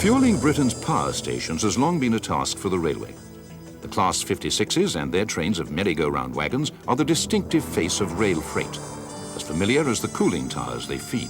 Fueling Britain's power stations has long been a task for the railway. The Class 56s and their trains of merry-go-round wagons are the distinctive face of rail freight, as familiar as the cooling towers they feed.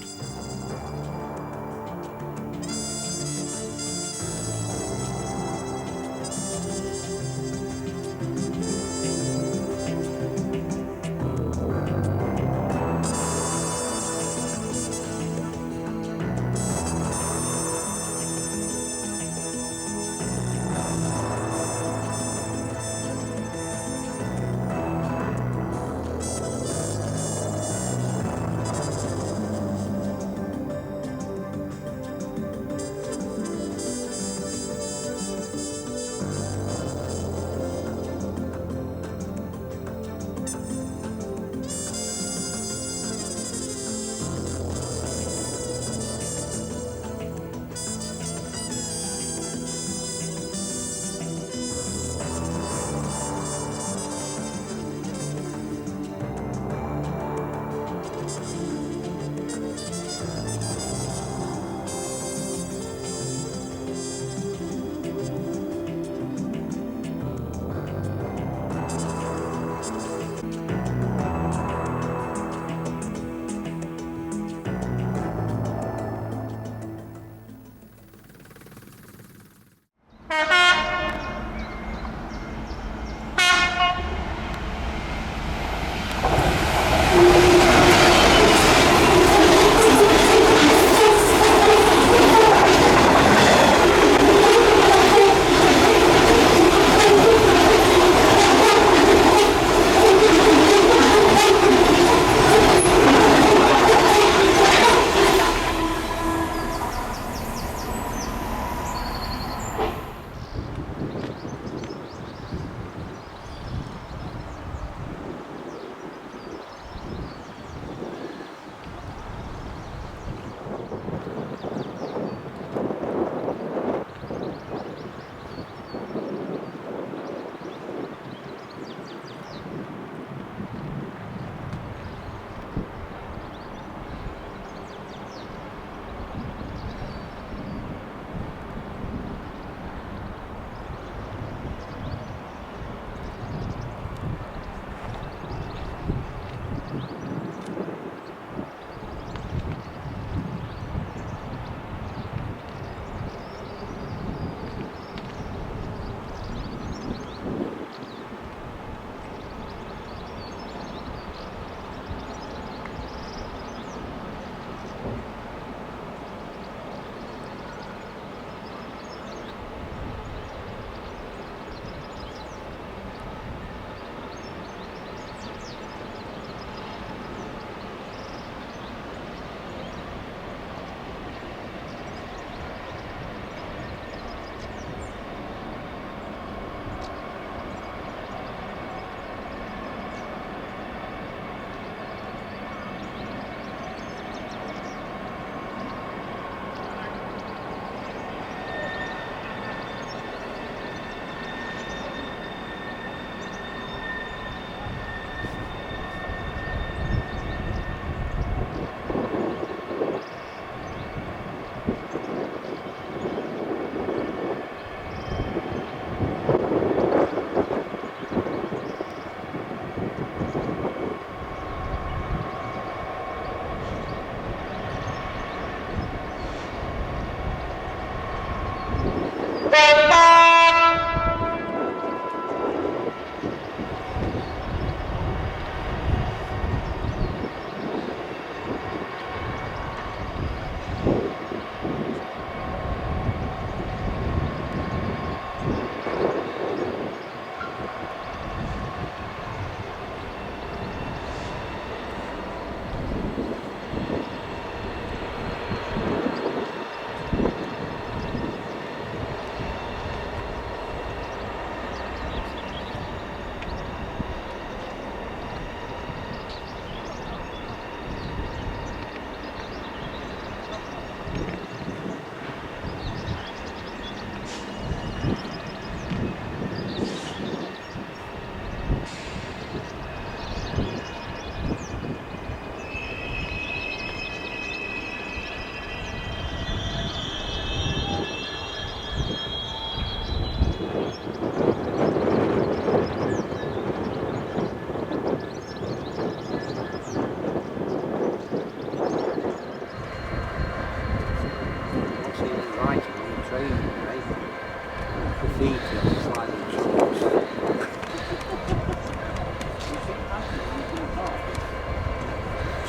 feet are slightly choked.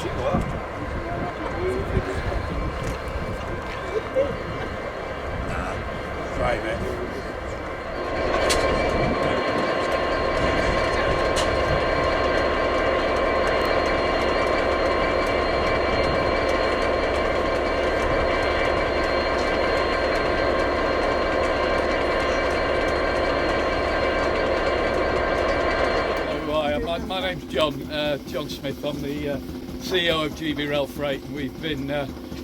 She what? Nah, try it. My name's John Smith. I'm the CEO of GB Rail Freight, and we've been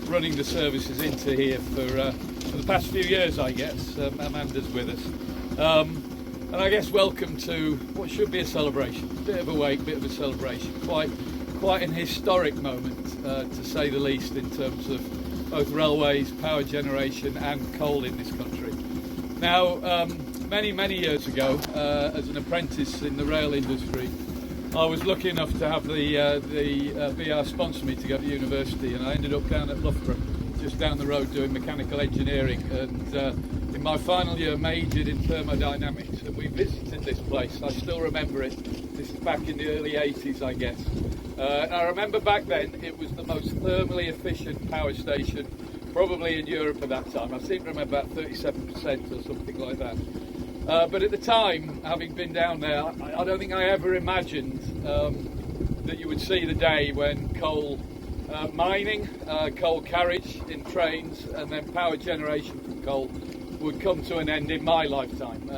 running the services into here for the past few years, I guess. Amanda's with us. And I guess welcome to what should be a celebration. Bit of a wake, bit of a celebration. Quite an historic moment, to say the least, in terms of both railways, power generation and coal in this country. Now, many years ago, as an apprentice in the rail industry, I was lucky enough to have the BR sponsor me to go to university, and I ended up down at Loughborough, just down the road, doing mechanical engineering, and in my final year majored in thermodynamics. And we visited this place. I still remember it. This is back in the early 80s, I guess. And I remember back then it was the most thermally efficient power station probably in Europe at that time. I seem to remember about 37% or something like that. But at the time, having been down there, I don't think I ever imagined that you would see the day when coal mining, coal carriage in trains, and then power generation from coal would come to an end in my lifetime.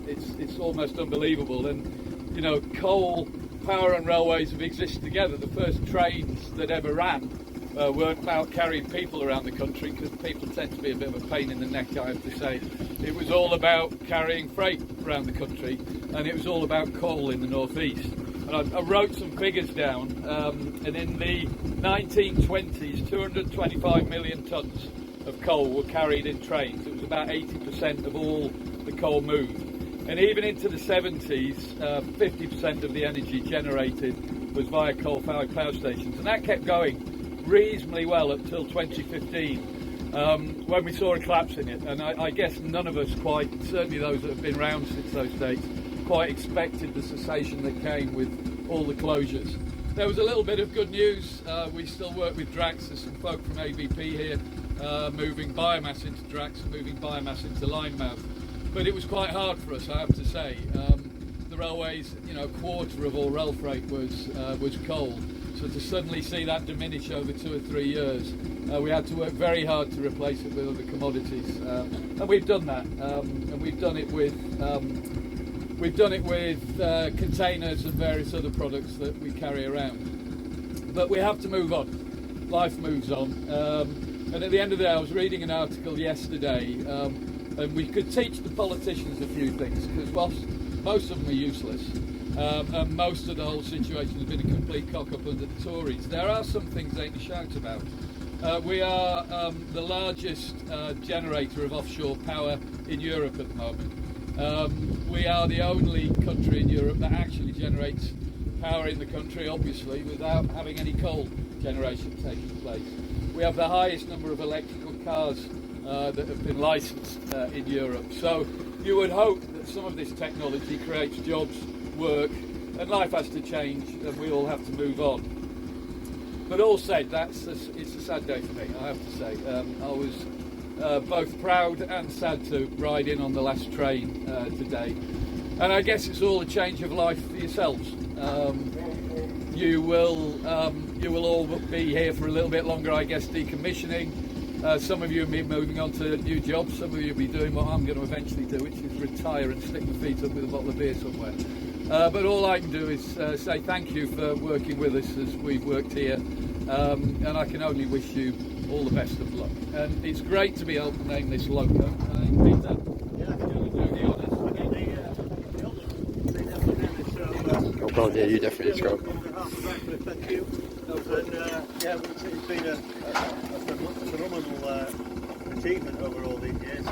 It's almost unbelievable. And, you know, coal, power and railways have existed together. The first trains that ever ran weren't about carrying people around the country, because people tend to be a bit of a pain in the neck, I have to say. It was all about carrying freight around the country, and it was all about coal in the northeast. And I wrote some figures down, and in the 1920s, 225 million tonnes of coal were carried in trains. It was about 80% of all the coal moved. And even into the 70s, 50% of the energy generated was via coal-fired power stations. And that kept going reasonably well up till 2015, when we saw a collapse in it. And I guess none of us quite, certainly those that have been around since those days, quite expected the cessation that came with all the closures. There was a little bit of good news. We still work with Drax. There's some folk from ABP here moving biomass into Drax and moving biomass into Linemouth. But it was quite hard for us, I have to say. The railways, you know, a quarter of all rail freight was coal. So to suddenly see that diminish over 2 or 3 years, we had to work very hard to replace it with other commodities, and we've done that. And we've done it with containers and various other products that we carry around. But we have to move on. Life moves on. And at the end of the day, I was reading an article yesterday, and we could teach the politicians a few things, because whilst most of them are useless, and most of the whole situation has been a complete cock-up under the Tories, there are some things they can shout about. We are the largest generator of offshore power in Europe at the moment. We are the only country in Europe that actually generates power in the country, obviously, without having any coal generation taking place. We have the highest number of electrical cars that have been licensed in Europe. So you would hope that some of this technology creates jobs, work, and life has to change, and we all have to move on. But all said, it's a sad day for me, I have to say. I was both proud and sad to ride in on the last train today, and I guess it's all a change of life for yourselves. You will all be here for a little bit longer, I guess, decommissioning. Some of you will be moving on to new jobs. Some of you will be doing what I'm going to eventually do, which is retire and stick my feet up with a bottle of beer somewhere. But all I can do is say thank you for working with us as we've worked here, and I can only wish you all the best of luck. And it's great to be able to name this loco. Peter, Oh, yeah, you definitely go. Thank you. And it's been a phenomenal achievement over all these years to,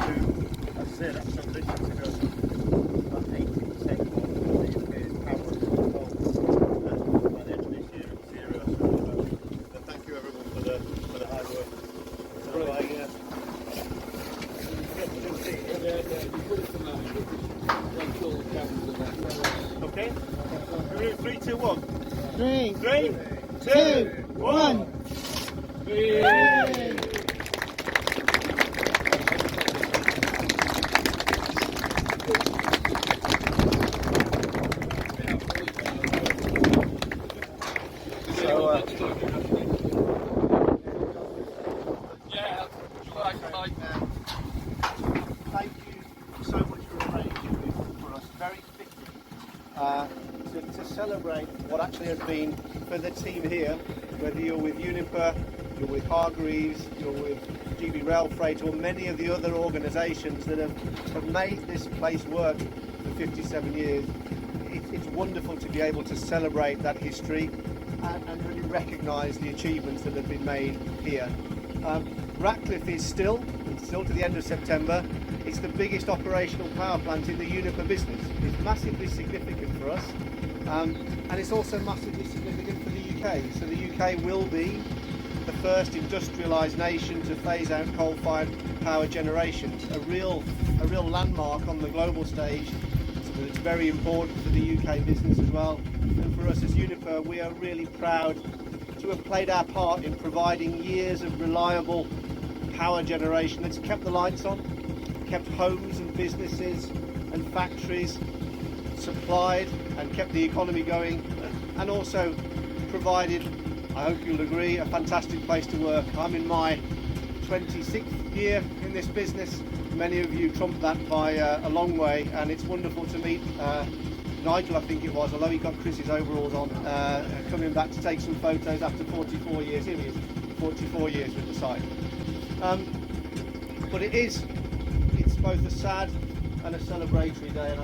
as I say, that transition to go from about 80% of the UK's power to coal by the end of this year at zero. So thank you everyone for the hard work. So you put it to Okay? We're in 3, 2, 1. 3, 3, 2, 1. Thank you so much for arranging this for us. Very fitting to celebrate what actually has been for the team here, whether you're with Uniper, you're with Hargreaves, you're with GB Rail Freight, or many of the other organisations that have made this place work for 57 years. It's wonderful to be able to celebrate that history and really recognise the achievements that have been made here. Ratcliffe is still to the end of September, it's the biggest operational power plant in the Uniper business. It's massively significant for us, and it's also massively significant for the UK. So the UK will be the first industrialised nation to phase out coal-fired power generation, a real landmark on the global stage. So it's very important for the UK business as well. And for us as Uniper, we are really proud to have played our part in providing years of reliable power generation that's kept the lights on, kept homes and businesses and factories supplied and kept the economy going, and also provided, I hope you'll agree, a fantastic place to work. I'm in my 26th year in this business. Many of you trumped that by a long way, and it's wonderful to meet Nigel, I think it was, although he got Chris's overalls on, coming back to take some photos after 44 years. Here he is, 44 years with the site. But it's both a sad and a celebratory day, and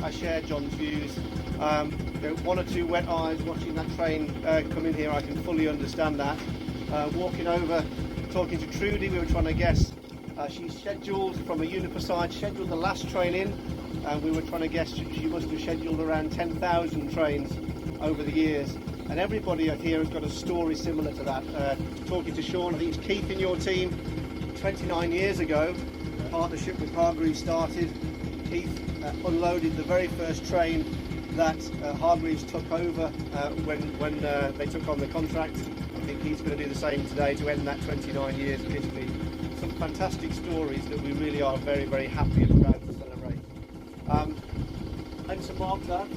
I share John's views. One or two wet eyes watching that train come in here, I can fully understand that. Walking over, talking to Trudy, we were trying to guess. She's scheduled from a Uniper side, scheduled the last train in, and we were trying to guess she must have scheduled around 10,000 trains over the years. And everybody here has got a story similar to that. Talking to Sean, I think it's Keith in your team, 29 years ago, the partnership with Hargreaves started. Keith unloaded the very first train that Hargreaves took over when they took on the contract. I think he's going to do the same today to end that 29 years of history. Some fantastic stories that we really are very, very happy and proud to celebrate. And to mark that,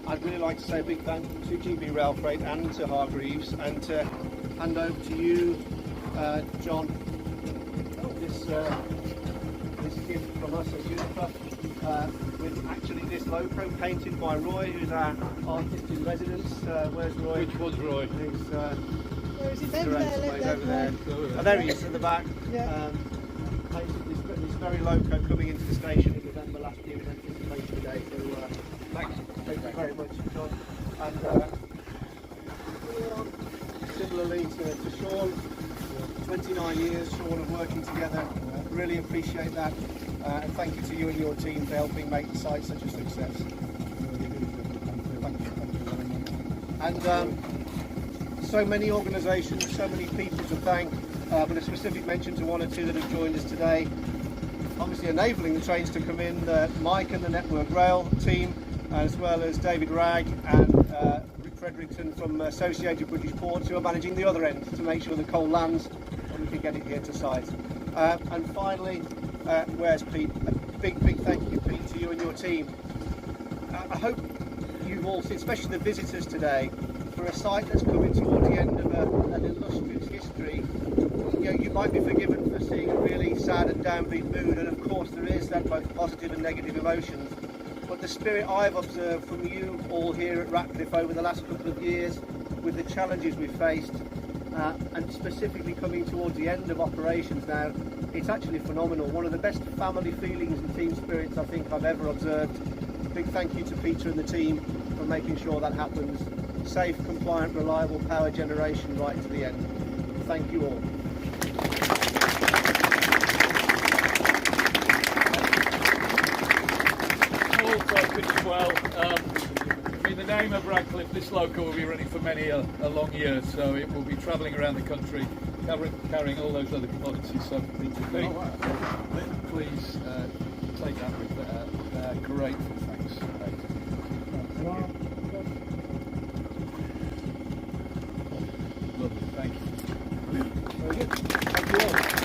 I'd really like to say a big thank you to GB Rail Freight and to Hargreaves, and to hand over to you, John, this gift from us at Uniper, with actually this loco painted by Roy, who's our artist in residence. Where's Roy? Which was Roy? He's, Where is he? over there. Oh, there he is in the back. Yeah. Painted this very loco coming into the station in November last year in anticipation today. So thank you very much, John. And similarly to Sean, 29 years, Sean, of working together. Really appreciate that. And thank you to you and your team for helping make the site such a success. And so many organisations, so many people to thank, but a specific mention to one or two that have joined us today. Obviously enabling the trains to come in, Mike and the Network Rail team, as well as David Ragg and Rick Fredrickson from Associated British Ports, who are managing the other end to make sure the coal lands and we can get it here to site. And finally, where's Pete? A big thank you, Pete, to you and your team. I hope you've all seen, especially the visitors today, for a site that's coming towards the end of an illustrious history. You might be forgiven for seeing a really sad and downbeat mood, and of course there is that both positive and negative emotions. But the spirit I've observed from you all here at Ratcliffe over the last couple of years, with the challenges we've faced, and specifically coming towards the end of operations now, it's actually phenomenal. One of the best family feelings and team spirits I think I've ever observed. Big thank you to Peter and the team for making sure that happens. Safe, compliant, reliable power generation right to the end. Thank you all. All focused as well. In the name of Ratcliffe, this loco will be running for many a long year, so it will be travelling around the country, carrying all those other commodities. So please take that with grateful thanks. Lovely, thank you. Very good. Thank you all.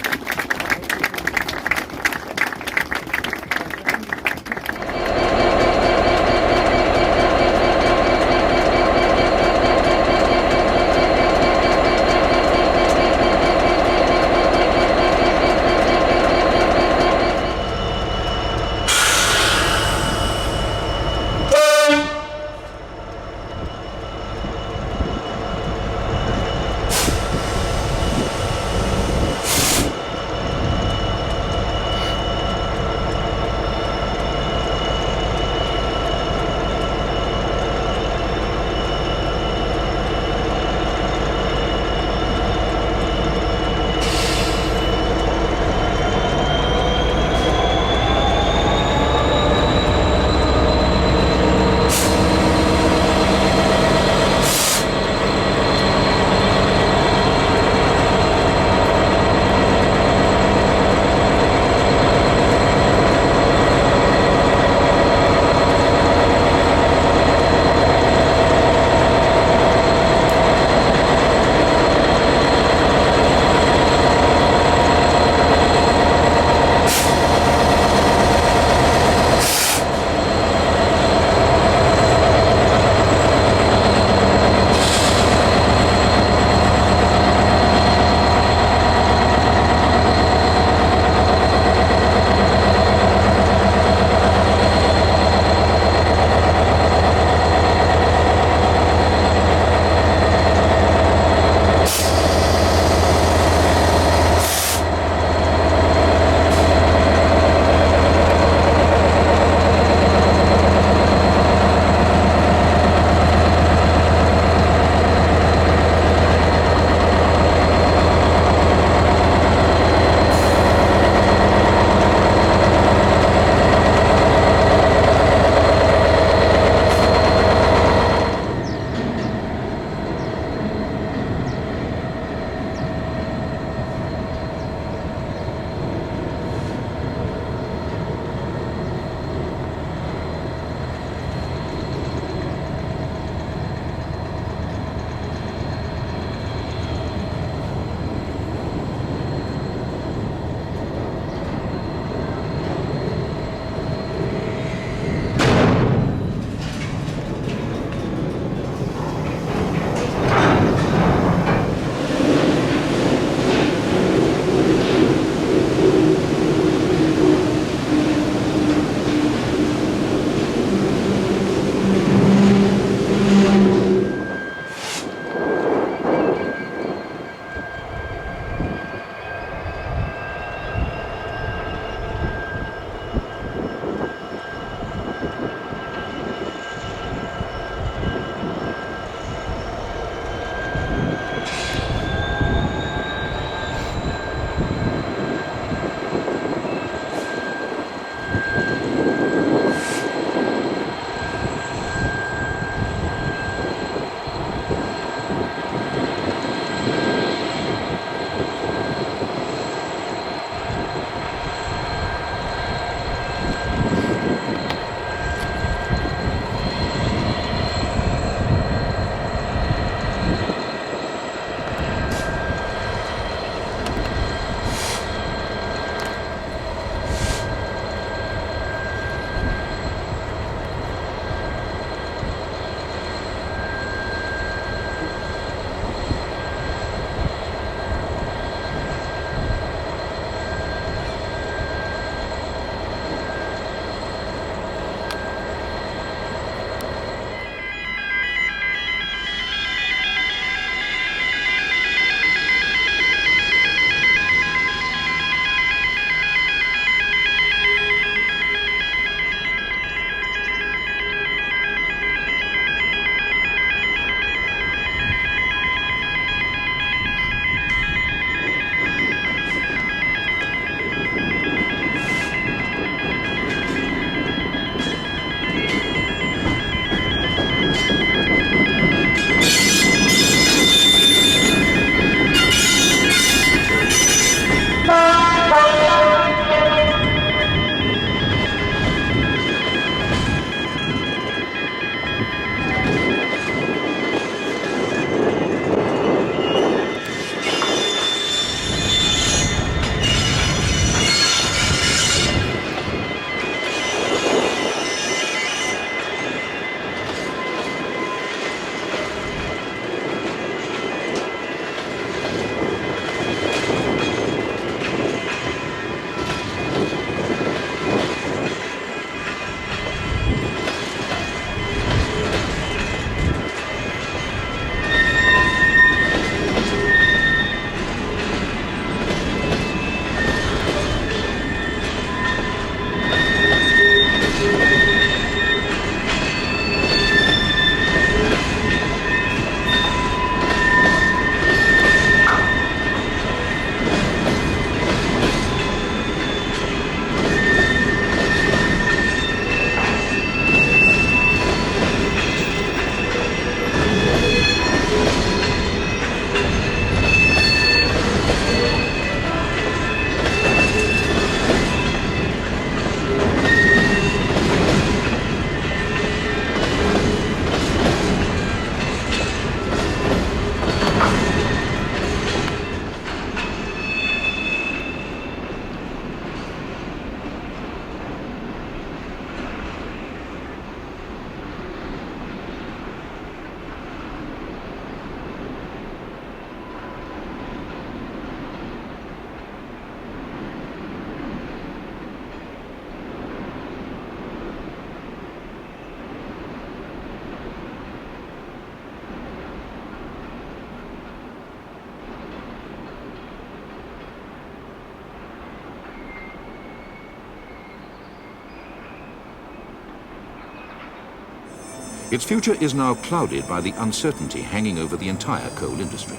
Its future is now clouded by the uncertainty hanging over the entire coal industry.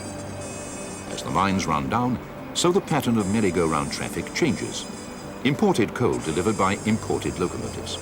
As the mines run down, so the pattern of merry-go-round traffic changes. Imported coal delivered by imported locomotives.